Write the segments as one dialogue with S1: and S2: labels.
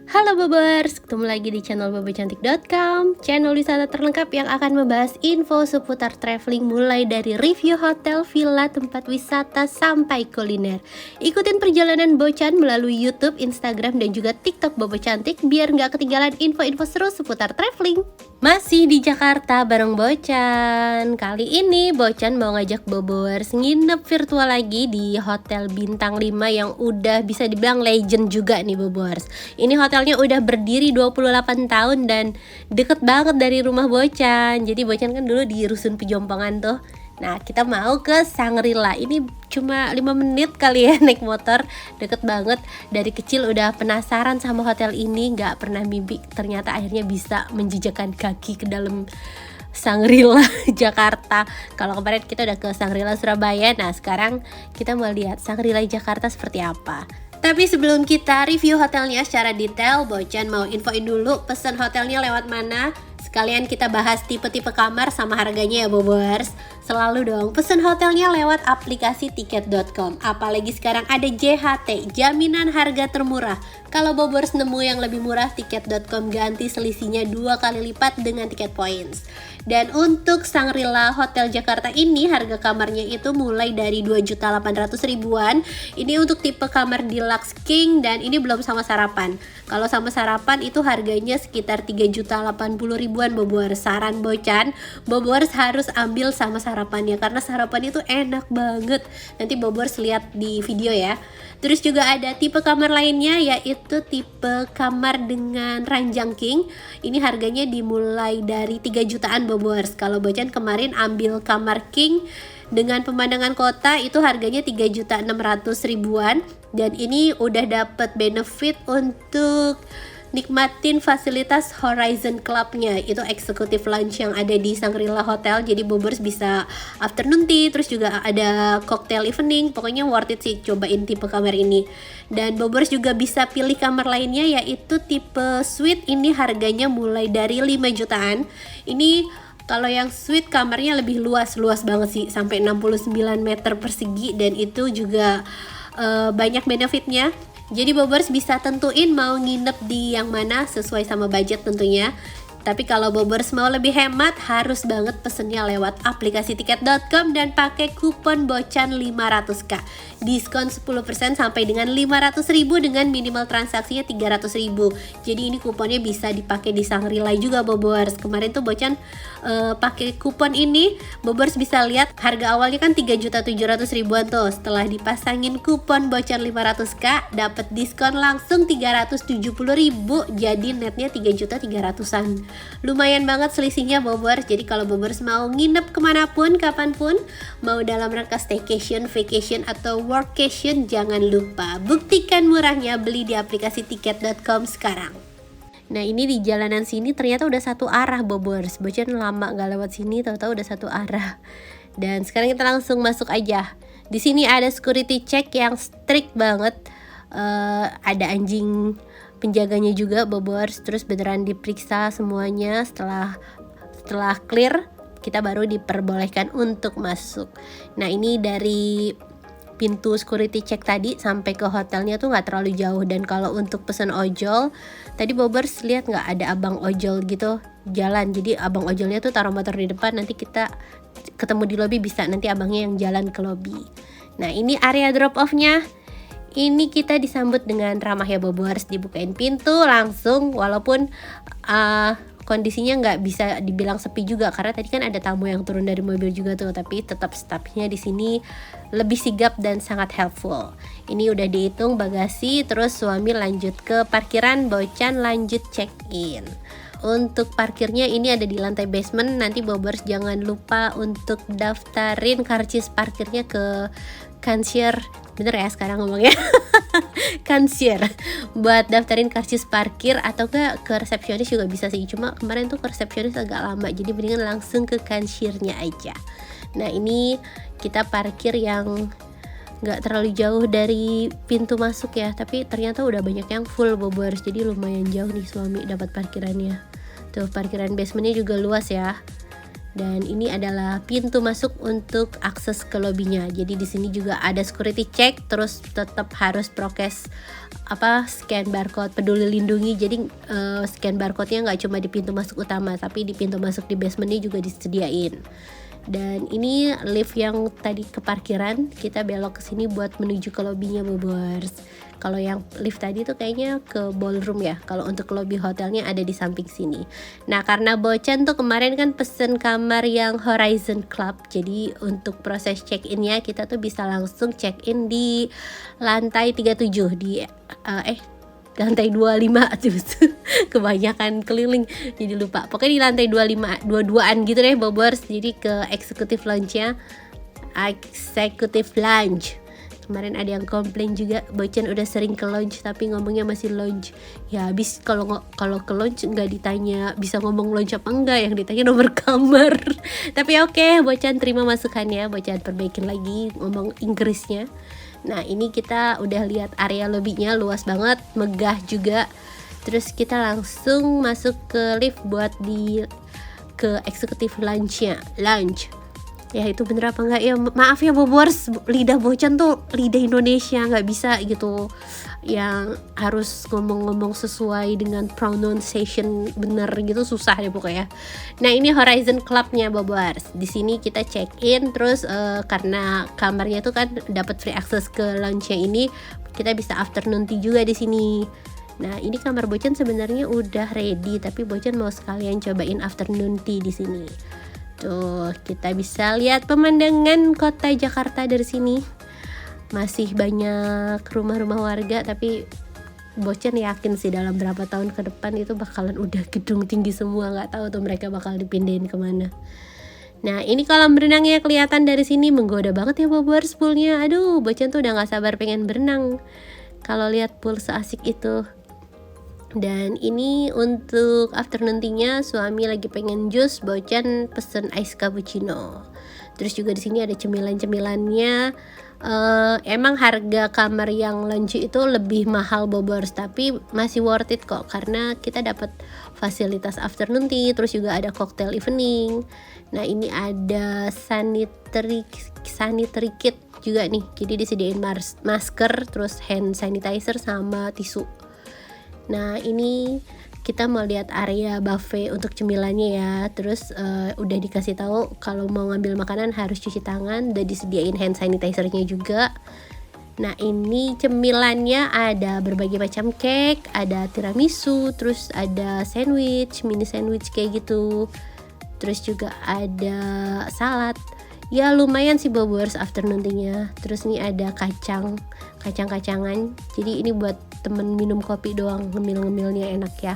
S1: Halo Bobers, ketemu lagi di channel bobocantik.com, channel wisata terlengkap yang akan membahas info seputar traveling mulai dari review hotel, villa, tempat wisata, sampai kuliner. Ikutin perjalanan Bocan melalui YouTube, Instagram, dan juga TikTok Bobo Cantik biar nggak ketinggalan info-info seru seputar traveling. Masih di Jakarta bareng Bocan. Kali ini Bocan mau ngajak Bobers nginep virtual lagi di Hotel Bintang 5 yang udah bisa dibilang legend juga nih Bobers. Ini hotelnya udah berdiri 28 tahun dan deket banget dari rumah Bocan. Jadi Bocan kan dulu di Rusun Pejompongan tuh. Nah, kita mau ke Shangri-La. Ini cuma 5 menit kali ya naik motor, deket banget. Dari kecil udah penasaran sama hotel ini, gak pernah mimpi ternyata akhirnya bisa menjejakkan kaki ke dalam Shangri-La Jakarta. Kalau kemarin kita udah ke Shangri-La Surabaya, nah sekarang kita mau lihat Shangri-La Jakarta seperti apa. Tapi sebelum kita review hotelnya secara detail, Bocan mau infoin dulu pesan hotelnya lewat mana. Sekalian kita bahas tipe-tipe kamar sama harganya ya Bobers. Selalu dong pesan hotelnya lewat aplikasi tiket.com. Apalagi sekarang ada JHT, jaminan harga termurah. Kalau Bobers nemu yang lebih murah, tiket.com ganti selisihnya 2 kali lipat dengan tiket points. Dan untuk Shangri-La Hotel Jakarta ini harga kamarnya itu mulai dari 2.800.000-an. Ini untuk tipe kamar deluxe king dan ini belum sama sarapan. Kalau sama sarapan itu harganya sekitar 3.080.000-an Bobers. Saran Bocan, Bobers harus ambil sama sarapannya karena sarapan itu enak banget. Nanti Bobers lihat di video ya. Terus juga ada tipe kamar lainnya yaitu tipe kamar dengan ranjang king. Ini harganya dimulai dari 3 jutaan Bobers. Kalau Bocan kemarin ambil kamar king dengan pemandangan kota itu harganya 3.600.000-an dan ini udah dapat benefit untuk nikmatin fasilitas Horizon Club-nya. Itu eksekutif lunch yang ada di Shangri-La Hotel. Jadi Bobers bisa afternoon tea, terus juga ada cocktail evening. Pokoknya worth it sih cobain tipe kamar ini. Dan Bobers juga bisa pilih kamar lainnya yaitu tipe suite. Ini harganya mulai dari 5 jutaan. Ini kalau yang suite kamarnya lebih luas banget sih, sampai 69 meter persegi dan itu juga banyak benefitnya. Jadi Bobers bisa tentuin mau nginep di yang mana sesuai sama budget tentunya. Tapi kalau Bobers mau lebih hemat, harus banget pesennya lewat aplikasi tiket.com dan pakai kupon Bocan 500k. Diskon 10% sampai dengan 500.000 dengan minimal transaksinya 300.000. Jadi ini kuponnya bisa dipakai di Shangri-La juga Bobers. Kemarin tuh Bocan pakai kupon ini, Bobers bisa lihat harga awalnya kan 3.700.000-an tuh. Setelah dipasangin kupon Bocan 500k, dapat diskon langsung 370.000. Jadi netnya 3.300.000-an. Lumayan banget selisihnya Bobers. Jadi kalau Bobers mau nginep kemanapun, kapanpun, mau dalam rangka staycation, vacation, atau workation, jangan lupa buktikan murahnya beli di aplikasi tiket.com sekarang. Nah ini di jalanan sini ternyata udah satu arah Bobers. Bocan lama gak lewat sini, tahu-tahu udah satu arah. Dan sekarang kita langsung masuk aja. Di sini ada security check yang strict banget. Ada anjing penjaganya juga Bobers. Terus beneran diperiksa semuanya. Setelah clear, kita baru diperbolehkan untuk masuk. Nah ini dari pintu security check tadi sampai ke hotelnya tuh nggak terlalu jauh. Dan kalau untuk pesen ojol, tadi Bobers lihat nggak ada abang ojol gitu jalan. Jadi abang ojolnya tuh taruh motor di depan, nanti kita ketemu di lobi bisa nanti abangnya yang jalan ke lobi. Nah ini area drop off nya. Ini kita disambut dengan ramah ya Bobers, dibukain pintu langsung walaupun kondisinya nggak bisa dibilang sepi juga karena tadi kan ada tamu yang turun dari mobil juga tuh, tapi tetap staffnya di sini lebih sigap dan sangat helpful. Ini udah dihitung bagasi, terus suami lanjut ke parkiran, Bocan lanjut check in. Untuk parkirnya ini ada di lantai basement. Nanti Bobers jangan lupa untuk daftarin karcis parkirnya ke concierge. Bener ya sekarang ngomongnya concierge buat daftarin karcis parkir, atau ke resepsionis juga bisa sih. Cuma kemarin tuh ke resepsionis agak lama, jadi mendingan langsung ke concierge-nya aja. Nah ini kita parkir yang gak terlalu jauh dari pintu masuk ya, tapi ternyata udah banyak yang full Bobers, jadi lumayan jauh nih suami dapat parkirannya. Tuh parkiran basementnya juga luas ya. Dan ini adalah pintu masuk untuk akses ke lobinya. Jadi di sini juga ada security check, terus tetap harus prokes scan barcode peduli lindungi. Jadi scan barcode-nya nggak cuma di pintu masuk utama, tapi di pintu masuk di basementnya juga disediain. Dan ini lift yang tadi ke parkiran, kita belok ke sini buat menuju ke lobinya Bobors. Kalau yang lift tadi tuh kayaknya ke ballroom ya. Kalau untuk lobby hotelnya ada di samping sini. Nah, karena Bocan tuh kemarin kan pesen kamar yang Horizon Club. Jadi untuk proses check-innya kita tuh bisa langsung check-in di lantai 37 di lantai 25 terus kebanyakan keliling jadi lupa. Pokoknya di lantai 25 22-an gitu deh Bobors. Jadi ke executive lounge-nya. Executive lounge. Kemarin ada yang komplain juga, Bocan udah sering ke lounge tapi ngomongnya masih lounge. Ya habis kalau ke lounge nggak ditanya bisa ngomong lounge apa enggak, yang ditanya nomor kamar. Tapi oke, Bocan terima masukannya, Bocan perbaikin lagi ngomong Inggrisnya. Nah, ini kita udah lihat area lobbynya luas banget, megah juga. Terus kita langsung masuk ke lift buat ke executive lounge-nya. Ya itu bener apa enggak ya, maaf ya Bobors, lidah Bocan tuh lidah Indonesia, nggak bisa gitu yang harus ngomong-ngomong sesuai dengan pronunciation bener gitu, susah deh pokoknya. Nah, ini Horizon Club-nya Bobors. Di sini kita check in, terus karena kamarnya tuh kan dapat free access ke lounge-nya ini, kita bisa afternoon tea juga di sini. Nah, ini kamar Bocan sebenarnya udah ready, tapi Bocan mau sekalian cobain afternoon tea di sini. Tuh, kita bisa lihat pemandangan kota Jakarta dari sini. Masih banyak rumah-rumah warga, tapi Bocan yakin sih dalam berapa tahun ke depan itu bakalan udah gedung tinggi semua. Nggak tahu tuh mereka bakal dipindahin kemana. Nah, ini kolam berenangnya kelihatan dari sini, menggoda banget ya Bobors poolnya. Aduh, Bocan tuh udah nggak sabar pengen berenang kalau lihat pool seasik itu. Dan ini untuk afternoon tea-nya, suami lagi pengen jus, Bocan pesen ice cappuccino. Terus juga di sini ada cemilan-cemilannya. Emang harga kamar yang lounge itu lebih mahal Bobors, tapi masih worth it kok karena kita dapat fasilitas afternoon tea, terus juga ada cocktail evening. Nah, ini ada sanitary kit juga nih. Jadi disediain masker, terus hand sanitizer sama tisu. Nah, ini kita mau lihat area buffet untuk cemilannya ya. Terus udah dikasih tahu kalau mau ngambil makanan harus cuci tangan, udah disediain hand sanitizer-nya juga. Nah, ini cemilannya ada berbagai macam cake, ada tiramisu, terus ada sandwich, mini sandwich kayak gitu. Terus juga ada salad. Ya lumayan sih Bobors afternoon tea-nya. Terus nih ada kacang-kacangan. Jadi ini buat temen minum kopi doang, ngemil-ngemilnya enak ya.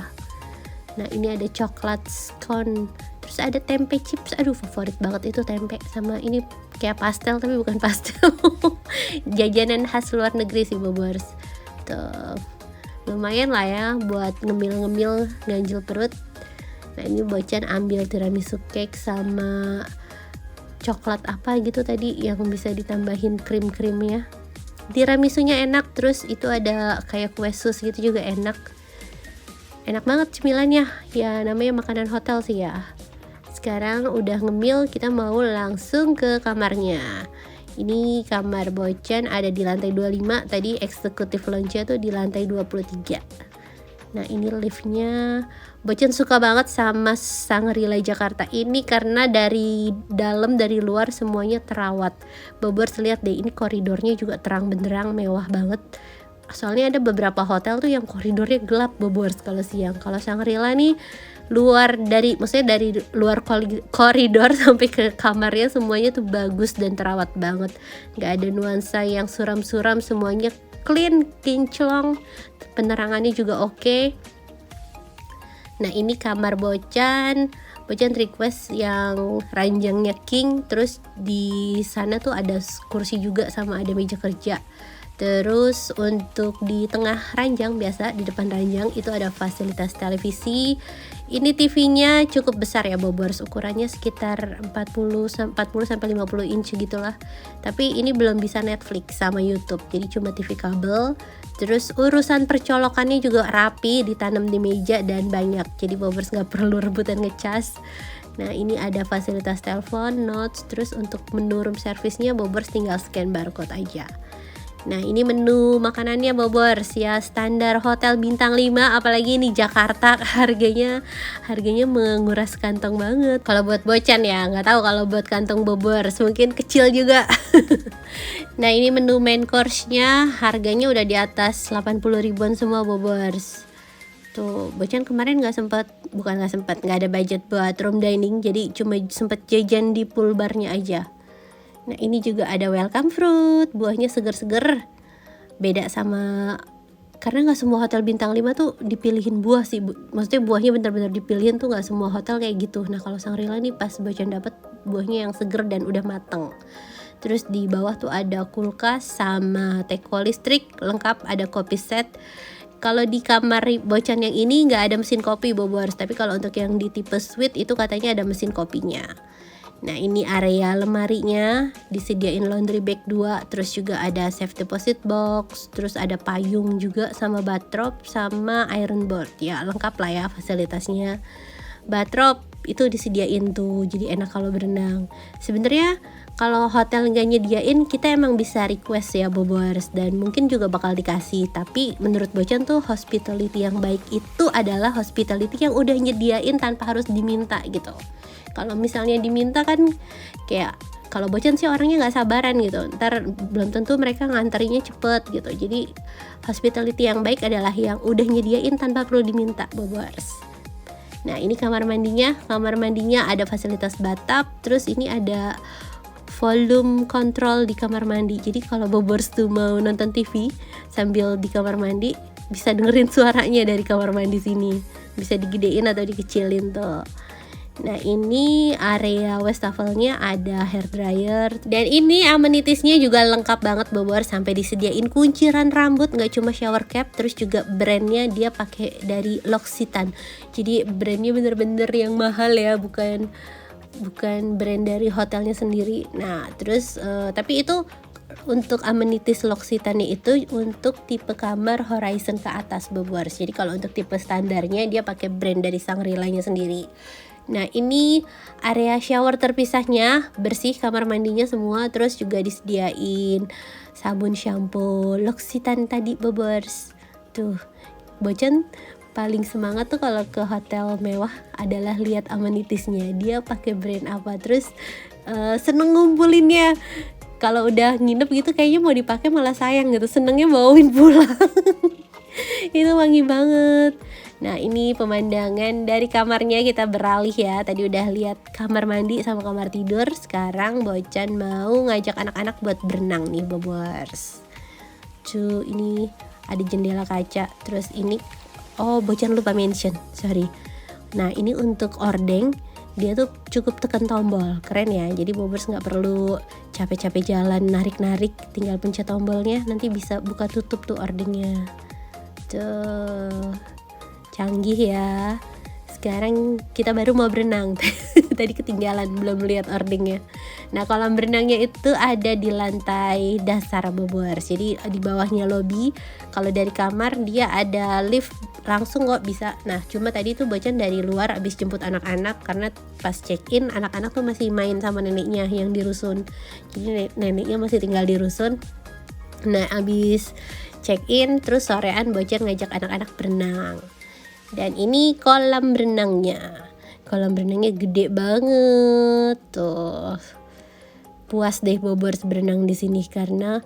S1: Nah, ini ada coklat scone. Terus ada tempe chips. Aduh, favorit banget itu tempe. Sama ini kayak pastel tapi bukan pastel. Jajanan khas luar negeri sih Bobors. Tuh. Lumayan lah ya buat ngemil-ngemil, ganjil perut. Nah, ini Bocan ambil tiramisu cake sama coklat apa gitu tadi yang bisa ditambahin krim-krimnya. Tiramisunya enak, terus itu ada kayak kue sus gitu juga enak. Enak banget cemilannya. Ya namanya makanan hotel sih ya. Sekarang udah ngemil, kita mau langsung ke kamarnya. Ini kamar Bocan ada di lantai 25, tadi executive lounge-nya tuh di lantai 23. Nah, ini liftnya. Bocan suka banget sama Shangri-La Jakarta ini karena dari dalam dari luar semuanya terawat. Bobors lihat deh, ini koridornya juga terang benderang, mewah banget. Soalnya ada beberapa hotel tuh yang koridornya gelap Bobors kalau siang. Kalau Shangri-La nih maksudnya dari luar koridor sampai ke kamarnya semuanya tuh bagus dan terawat banget. Gak ada nuansa yang suram-suram, semuanya clean, kinclong, penerangannya juga oke. Nah, ini kamar Bocan request yang ranjangnya king, terus di sana tuh ada kursi juga sama ada meja kerja. Terus untuk di tengah ranjang, biasa di depan ranjang itu ada fasilitas televisi. Ini TV-nya cukup besar ya Bobors, ukurannya sekitar 40 sampai 50 inch gitulah. Tapi ini belum bisa Netflix sama YouTube, jadi cuma TV kabel. Terus urusan percolokannya juga rapi, ditanam di meja dan banyak. Jadi Bobors nggak perlu rebutan ngecas. Nah ini ada fasilitas telepon, notes, terus untuk menu room service-nya Bobors tinggal scan barcode aja. Nah ini menu makanannya Bobors ya, standar hotel bintang 5, apalagi ini Jakarta, harganya menguras kantong banget. Kalau buat Bocan ya, nggak tahu kalau buat kantong Bobors mungkin kecil juga. Nah ini menu main course-nya harganya udah di atas 80 ribuan semua Bobors. Tuh, Bocan kemarin nggak ada budget buat room dining, jadi cuma sempet jajan di pool barnya aja. Nah ini juga ada welcome fruit, buahnya seger-seger. Beda sama, karena nggak semua hotel bintang 5 tuh dipilihin buah sih, maksudnya buahnya bener-bener dipilihin tuh, nggak semua hotel kayak gitu. Nah kalau Shangri-La nih pas Bocan dapet buahnya yang seger dan udah mateng. Terus di bawah tuh ada kulkas sama teko listrik lengkap, ada kopi set. Kalau di kamar Bocan yang ini nggak ada mesin kopi Bobors, tapi kalau untuk yang di tipe suite itu katanya ada mesin kopinya. Nah ini area lemarinya, disediain laundry bag 2, terus juga ada safe deposit box, terus ada payung juga sama bathrobe sama iron board. Ya lengkap lah ya fasilitasnya. Bathrobe itu disediain tuh, jadi enak kalau berenang. Sebenarnya kalau hotel nggak nyediain, kita emang bisa request ya Bobors, dan mungkin juga bakal dikasih. Tapi menurut Bocan tuh hospitality yang baik itu adalah hospitality yang udah nyediain tanpa harus diminta gitu. Kalau misalnya diminta kan kayak, kalau Bocan sih orangnya nggak sabaran gitu, ntar belum tentu mereka nganterinya cepet gitu. Jadi hospitality yang baik adalah yang udah nyediain tanpa perlu diminta Bobors. Nah ini kamar mandinya ada fasilitas bathtub, terus ini ada volume control di kamar mandi. Jadi kalau Bobors tuh mau nonton TV sambil di kamar mandi, bisa dengerin suaranya dari kamar mandi sini. Bisa digedein atau dikecilin tuh. Nah ini area wastafelnya ada hair dryer, dan ini amenitiesnya juga lengkap banget Bobors, sampai disediain kunciran rambut, nggak cuma shower cap, terus juga brandnya dia pakai dari L'Occitane. Jadi brandnya bener-bener yang mahal ya, bukan brand dari hotelnya sendiri. Nah terus tapi itu untuk amenities L'Occitane itu untuk tipe kamar Horizon ke atas Bobors. Jadi kalau untuk tipe standarnya dia pakai brand dari Shangri-La-nya sendiri. Nah ini area shower terpisahnya, bersih kamar mandinya semua, terus juga disediain sabun shampoo L'Occitane tadi Bobors. Tuh Bocan paling semangat tuh kalau ke hotel mewah adalah lihat amenitiesnya, dia pakai brand apa, terus seneng ngumpulinnya. Kalau udah nginep gitu kayaknya mau dipakai malah sayang gitu, senengnya bawain pulang. Itu wangi banget. Nah ini pemandangan dari kamarnya, kita beralih ya. Tadi udah lihat kamar mandi sama kamar tidur, sekarang Bocan mau ngajak anak-anak buat berenang nih Bobors. Cuy ini ada jendela kaca, terus ini Bocan lupa mention, sorry. Nah ini untuk ordeng, dia tuh cukup tekan tombol, keren ya. Jadi Bobors nggak perlu capek-capek jalan narik-narik, tinggal pencet tombolnya, nanti bisa buka tutup tuh ordengnya. Tuh canggih ya. Sekarang kita baru mau berenang. Tadi ketinggalan, belum lihat ordengnya. Nah kolam berenangnya itu ada di lantai dasar Bobors, jadi di bawahnya lobby. Kalau dari kamar dia ada lift langsung kok bisa. Nah cuma tadi tuh Bocan dari luar abis jemput anak-anak, karena pas check in anak-anak tuh masih main sama neneknya yang di rusun. Jadi neneknya masih tinggal di rusun. Nah abis check in terus sorean Bocan ngajak anak-anak berenang. Dan ini kolam renangnya. Kolam renangnya gede banget tuh. Puas deh Bobors berenang di sini karena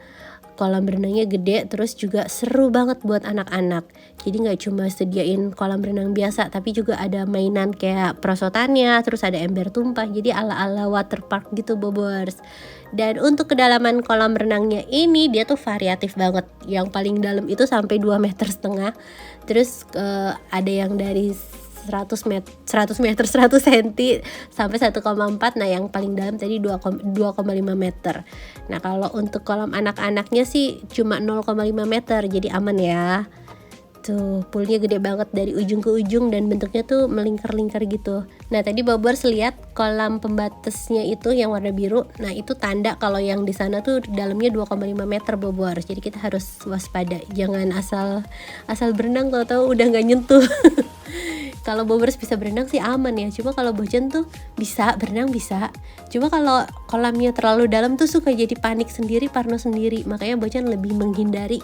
S1: kolam renangnya gede, terus juga seru banget buat anak-anak. Jadi nggak cuma sediain kolam renang biasa, tapi juga ada mainan kayak perosotannya, terus ada ember tumpah. Jadi ala-ala waterpark gitu Bobors. Dan untuk kedalaman kolam renangnya ini dia tuh variatif banget. Yang paling dalam itu sampai 2,5 meter. Terus ada yang dari 100 meter 100 cm sampai 1,4. Nah yang paling dalam tadi 2,5 meter. Nah kalau untuk kolam anak-anaknya sih cuma 0,5 meter, jadi aman ya. Tuh poolnya gede banget dari ujung ke ujung dan bentuknya tuh melingkar-lingkar gitu. Nah tadi Bobors lihat kolam pembatasnya itu yang warna biru. Nah itu tanda kalau yang di sana tuh dalamnya 2,5 meter Bobors. Jadi kita harus waspada, jangan asal berenang tahu-tahu udah nggak nyentuh. Kalau Bobers bisa berenang sih aman ya. Cuma kalau Bocan tuh bisa berenang bisa. Cuma kalau kolamnya terlalu dalam tuh suka jadi panik sendiri, parno sendiri. Makanya Bocan lebih menghindari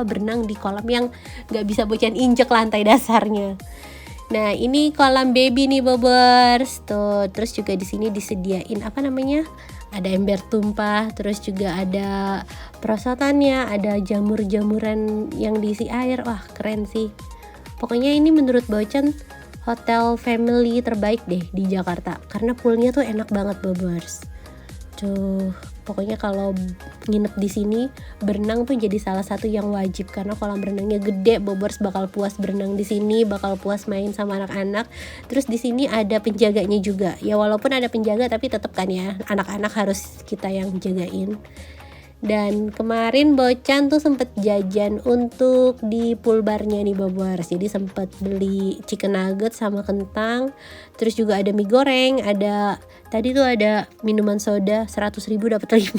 S1: berenang di kolam yang nggak bisa Bocan injek lantai dasarnya. Nah, ini kolam baby nih Bobers. Tuh, terus juga di sini disediain ada ember tumpah, terus juga ada perosotannya, ada jamur-jamuran yang diisi air. Wah, keren sih. Pokoknya ini menurut Bocan hotel family terbaik deh di Jakarta, karena poolnya tuh enak banget Bobers. Tuh, pokoknya kalau nginep di sini berenang tuh jadi salah satu yang wajib, karena kolam renangnya gede. Bobers bakal puas berenang di sini, bakal puas main sama anak-anak. Terus di sini ada penjaganya juga. Ya walaupun ada penjaga tapi tetap kan ya, anak-anak harus kita yang jagain. Dan kemarin Bocan tuh sempet jajan untuk di pool barnya nih Bobers. Jadi sempet beli chicken nugget sama kentang. Terus juga ada mie goreng, tadi tuh ada minuman soda 100.000 dapat 5.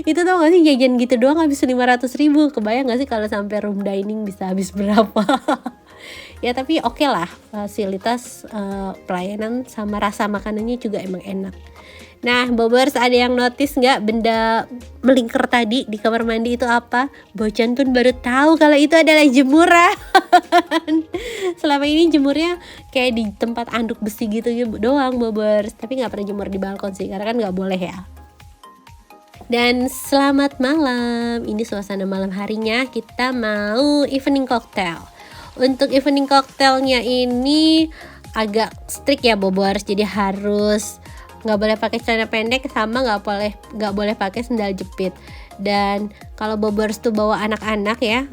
S1: Itu tau gak sih, jajan gitu doang habis 500.000. Kebayang gak sih kalau sampai room dining bisa habis berapa? Ya tapi oke lah, fasilitas pelayanan sama rasa makanannya juga emang enak. Nah Bobers, ada yang notice nggak benda melingkar tadi di kamar mandi itu apa? Bocan pun baru tahu kalau itu adalah jemuran. Selama ini jemurnya kayak di tempat anduk besi gitu doang Bobers, tapi nggak pernah jemur di balkon sih, karena kan nggak boleh ya. Dan selamat malam, ini suasana malam harinya, kita mau evening cocktail. Untuk evening cocktailnya ini agak strict ya Bobers, jadi harus nggak boleh pakai celana pendek sama nggak boleh pakai sendal jepit. Dan kalau Bobers tuh bawa anak-anak ya,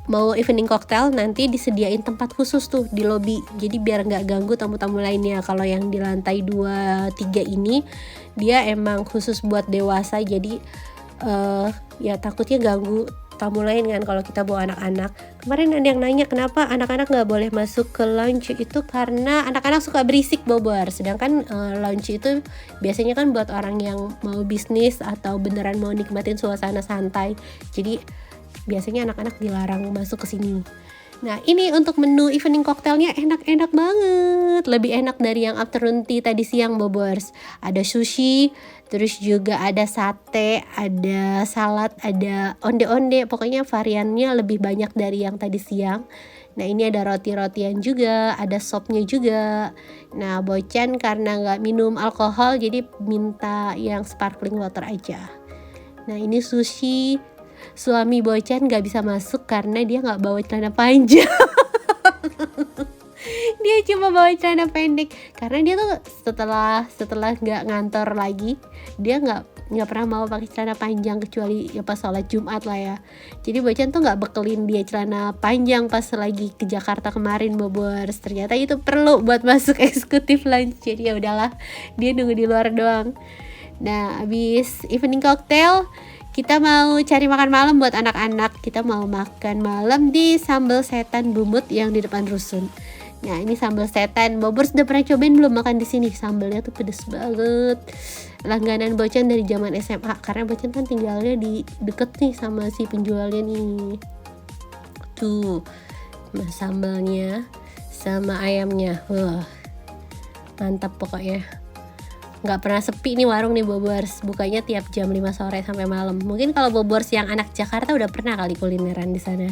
S1: mau evening cocktail, nanti disediain tempat khusus tuh di lobby, jadi biar nggak ganggu tamu-tamu lainnya. Kalau yang di lantai 2-3 ini dia emang khusus buat dewasa, jadi ya takutnya ganggu tamu lain kan kalau kita bawa anak-anak. Kemarin ada yang nanya kenapa anak-anak nggak boleh masuk ke lounge, itu karena anak-anak suka berisik Bobers. Sedangkan lounge itu biasanya kan buat orang yang mau bisnis atau beneran mau nikmatin suasana santai. Jadi biasanya anak-anak dilarang masuk ke sini. Nah ini untuk menu evening cocktailnya enak-enak banget, lebih enak dari yang afternoon tea tadi siang Bobers. Ada sushi, terus juga ada sate, ada salad, ada onde-onde, pokoknya variannya lebih banyak dari yang tadi siang. Nah ini ada roti-rotian juga, ada sopnya juga. Nah Bocan karena nggak minum alkohol jadi minta yang sparkling water aja. Nah ini sushi. Suami Bocan gak bisa masuk karena dia gak bawa celana panjang. Dia cuma bawa celana pendek karena dia tuh setelah gak ngantor lagi, dia nggak pernah mau pakai celana panjang kecuali ya pas sholat Jumat lah ya. Jadi Bocan tuh nggak bekelin dia celana panjang pas lagi ke Jakarta kemarin Bobers. Ternyata itu perlu buat masuk eksekutif lunch, jadi ya udahlah dia nunggu di luar doang. Nah abis evening cocktail kita mau cari makan malam buat anak-anak. Kita mau makan malam di Sambal Setan Bumut yang di depan rusun. Nah ini sambal setan, Bobers udah pernah cobain belum makan di sini? Sambalnya tuh pedes banget. Langganan Bocan dari zaman SMA, karena Bocan kan tinggalnya di deket nih sama si penjualnya nih. Tuh, sambalnya sama ayamnya, wah mantap pokoknya. Nggak pernah sepi nih warung nih Bobers, bukanya tiap jam 5 sore sampai malam. Mungkin kalau Bobers yang anak Jakarta udah pernah kali kulineran di sana.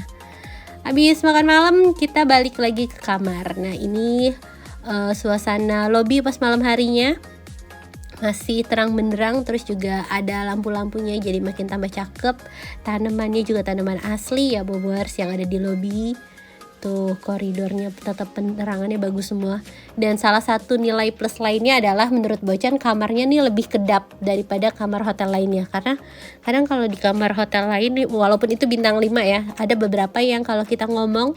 S1: Habis makan malam kita balik lagi ke kamar. Nah ini suasana lobby pas malam harinya masih terang benderang, terus juga ada lampu-lampunya jadi makin tambah cakep. Tanamannya juga tanaman asli ya Bobers yang ada di lobby. Tuh koridornya tetap penerangannya bagus semua. Dan salah satu nilai plus lainnya adalah menurut Bocan kamarnya nih lebih kedap daripada kamar hotel lainnya. Karena kadang kalau di kamar hotel lain walaupun itu bintang 5 ya, ada beberapa yang kalau kita ngomong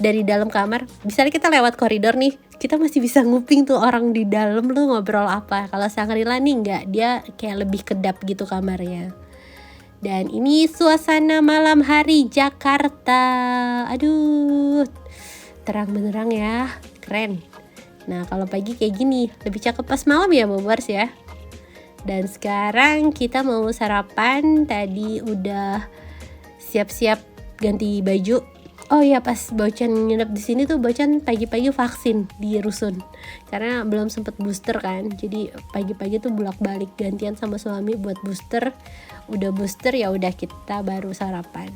S1: dari dalam kamar, misalnya kita lewat koridor nih, kita masih bisa nguping tuh orang di dalam lu ngobrol apa. Kalau Shangri-La nih enggak, dia kayak lebih kedap gitu kamarnya. Dan ini suasana malam hari Jakarta. Aduh, terang benderang ya, keren. Nah kalau pagi kayak gini lebih cakep pas malam ya Bobers ya. Dan sekarang kita mau sarapan. Tadi udah siap-siap ganti baju. Oh ya, pas Bocan nginep di sini tuh Bocan pagi-pagi vaksin di rusun karena belum sempet booster kan, jadi pagi-pagi tuh bolak-balik gantian sama suami buat booster. Udah booster ya udah kita baru sarapan.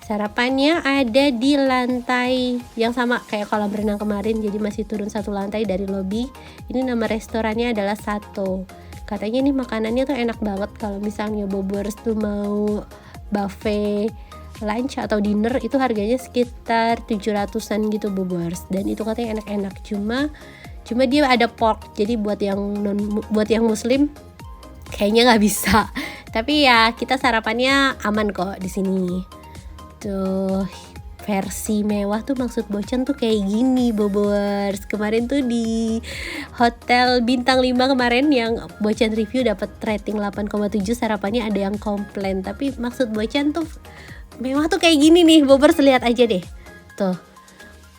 S1: Sarapannya ada di lantai yang sama kayak kolam renang kemarin, jadi masih turun satu lantai dari lobi. Ini nama restorannya adalah Sato. Katanya nih makanannya tuh enak banget. Kalau misalnya Bobors tuh mau buffet lunch atau dinner itu harganya sekitar 700-an gitu Bobors, dan itu katanya enak-enak. Cuma dia ada pork, jadi buat yang muslim kayaknya nggak bisa. Tapi ya kita sarapannya aman kok di sini. Tuh versi mewah tuh maksud Bocan tuh kayak gini Bobors. Kemarin tuh di hotel bintang 5 kemarin yang Bocan review dapat rating 8,7, sarapannya ada yang komplain. Tapi maksud Bocan tuh mewah tuh kayak gini nih Bobors, lihat aja deh. Tuh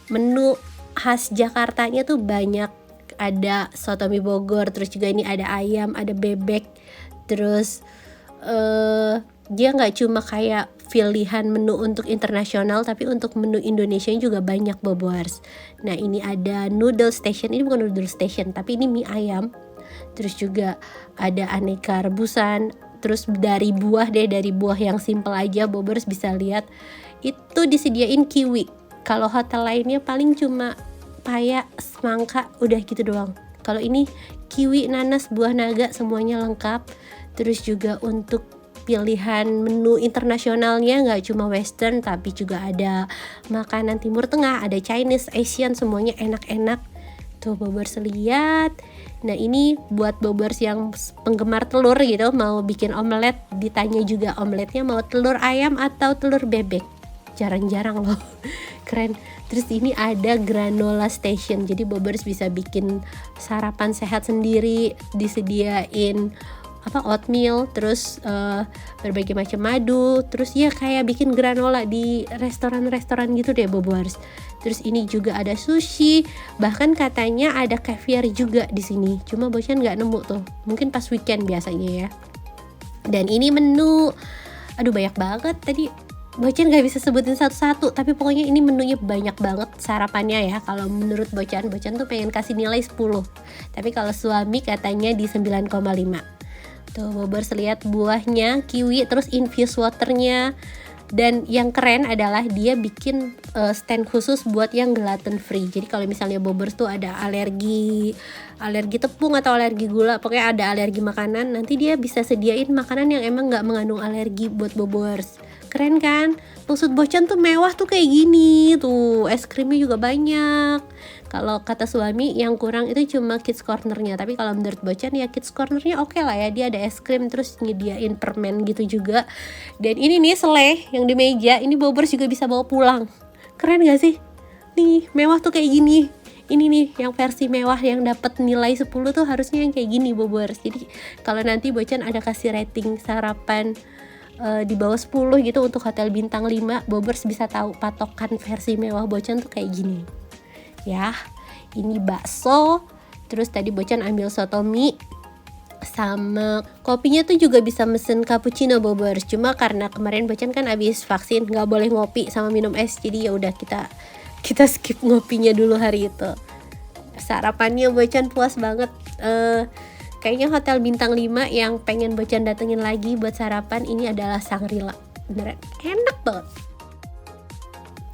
S1: menu khas Jakartanya tuh banyak. Ada soto mie Bogor, terus juga ini ada ayam, ada bebek. Terus dia nggak cuma kayak pilihan menu untuk internasional, tapi untuk menu Indonesia juga banyak Bobors. Nah ini ada noodle station, ini bukan noodle station tapi ini mie ayam. Terus juga ada aneka rebusan. Terus dari buah yang simple aja Bobors bisa lihat itu disediain kiwi. Kalau hotel lainnya paling cuma paya, semangka, udah gitu doang. Kalau ini kiwi, nanas, buah naga semuanya lengkap. Terus juga untuk pilihan menu internasionalnya nggak cuma western tapi juga ada makanan timur tengah, ada Chinese, Asian, semuanya enak-enak. Tuh Bobors lihat. Nah ini buat Bobors yang penggemar telur gitu, mau bikin omelet, ditanya juga omeletnya mau telur ayam atau telur bebek. Jarang-jarang loh. Keren. Terus ini ada granola station, jadi Bobors bisa bikin sarapan sehat sendiri, disediain oatmeal, terus berbagai macam madu, terus ya kayak bikin granola di restoran-restoran gitu deh Bobors. Terus ini juga ada sushi, bahkan katanya ada caviar juga di sini. Cuma Bocan nggak nemu tuh, mungkin pas weekend biasanya ya. Dan ini menu, aduh banyak banget tadi. Bocan nggak bisa sebutin satu-satu, tapi pokoknya ini menunya banyak banget sarapannya ya. Kalau menurut Bocan tuh pengen kasih nilai 10, tapi kalau suami katanya di 9,5. Tuh Bobors lihat buahnya, kiwi, terus infused waternya. Dan yang keren adalah dia bikin stand khusus buat yang gluten free. Jadi kalau misalnya Bobors tuh ada alergi tepung atau alergi gula, pokoknya ada alergi makanan, nanti dia bisa sediain makanan yang emang nggak mengandung alergi buat Bobors. Keren kan? Maksud Bocan tuh mewah tuh kayak gini. Tuh es krimnya juga banyak. Kalau kata suami yang kurang itu cuma kids cornernya, tapi kalau menurut Bocan ya kids cornernya oke lah ya. Dia ada es krim, terus nyediain permen gitu juga. Dan ini nih selai yang di meja, ini Bobors juga bisa bawa pulang. Keren gak sih? Nih mewah tuh kayak gini. Ini nih yang versi mewah yang dapat nilai 10 tuh harusnya yang kayak gini Bobors. Jadi kalau nanti Bocan ada kasih rating sarapan di bawah 10 gitu untuk hotel bintang 5, Bobors bisa tahu patokan versi mewah Bocan tuh kayak gini. Ya, ini bakso. Terus tadi Bocan ambil soto mie, sama kopinya tuh juga bisa mesen cappuccino Bobors. Cuma karena kemarin Bocan kan abis vaksin, nggak boleh ngopi sama minum es, jadi ya udah kita skip ngopinya dulu hari itu. Sarapannya Bocan puas banget. Kayaknya hotel bintang 5 yang pengen Bocan datengin lagi buat sarapan ini adalah Shangri-La. Beneran enak banget.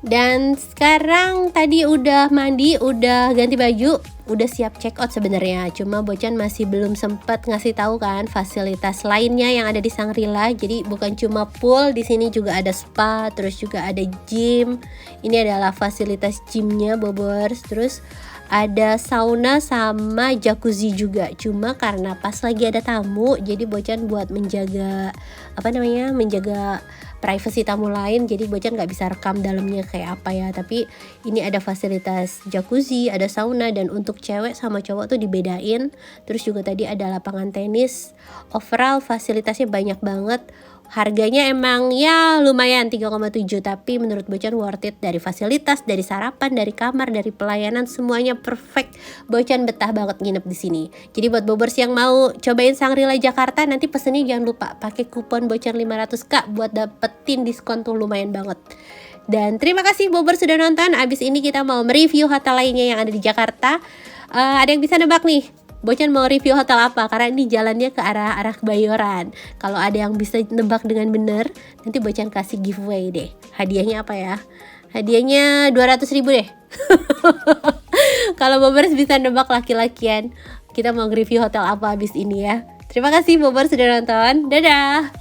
S1: Dan sekarang tadi udah mandi, udah ganti baju, udah siap check out sebenarnya. Cuma Bocan masih belum sempat ngasih tahu kan fasilitas lainnya yang ada di Shangri-La. Jadi bukan cuma pool, di sini juga ada spa, terus juga ada gym. Ini adalah fasilitas gymnya Bobors. Terus ada sauna sama jacuzzi juga. Cuma karena pas lagi ada tamu, jadi Bocan buat menjaga menjaga privacy tamu lain, jadi Bocan nggak bisa rekam dalamnya kayak apa ya. Tapi ini ada fasilitas jacuzzi, ada sauna, dan untuk cewek sama cowok tuh dibedain. Terus juga tadi ada lapangan tenis. Overall fasilitasnya banyak banget. Harganya emang ya lumayan 3,7, tapi menurut Bocan worth it. Dari fasilitas, dari sarapan, dari kamar, dari pelayanan, semuanya perfect. Bocan betah banget nginep di sini. Jadi buat Bobors yang mau cobain Shangri-La Jakarta, nanti pesennya jangan lupa pakai kupon Bocan 500K buat dapetin diskon tuh lumayan banget. Dan terima kasih Bobber sudah nonton. Abis ini kita mau mereview hotel lainnya yang ada di Jakarta. Ada yang bisa nebak nih, Bocan mau review hotel apa? Karena ini jalannya ke arah Kebayoran. Kalau ada yang bisa nebak dengan benar, nanti Bocan kasih giveaway deh. Hadiahnya apa ya? Hadiahnya 200.000 deh. Kalau Bobbers bisa nebak laki-lakian, kita mau review hotel apa abis ini ya. Terima kasih Bobbers sudah nonton. Dadah.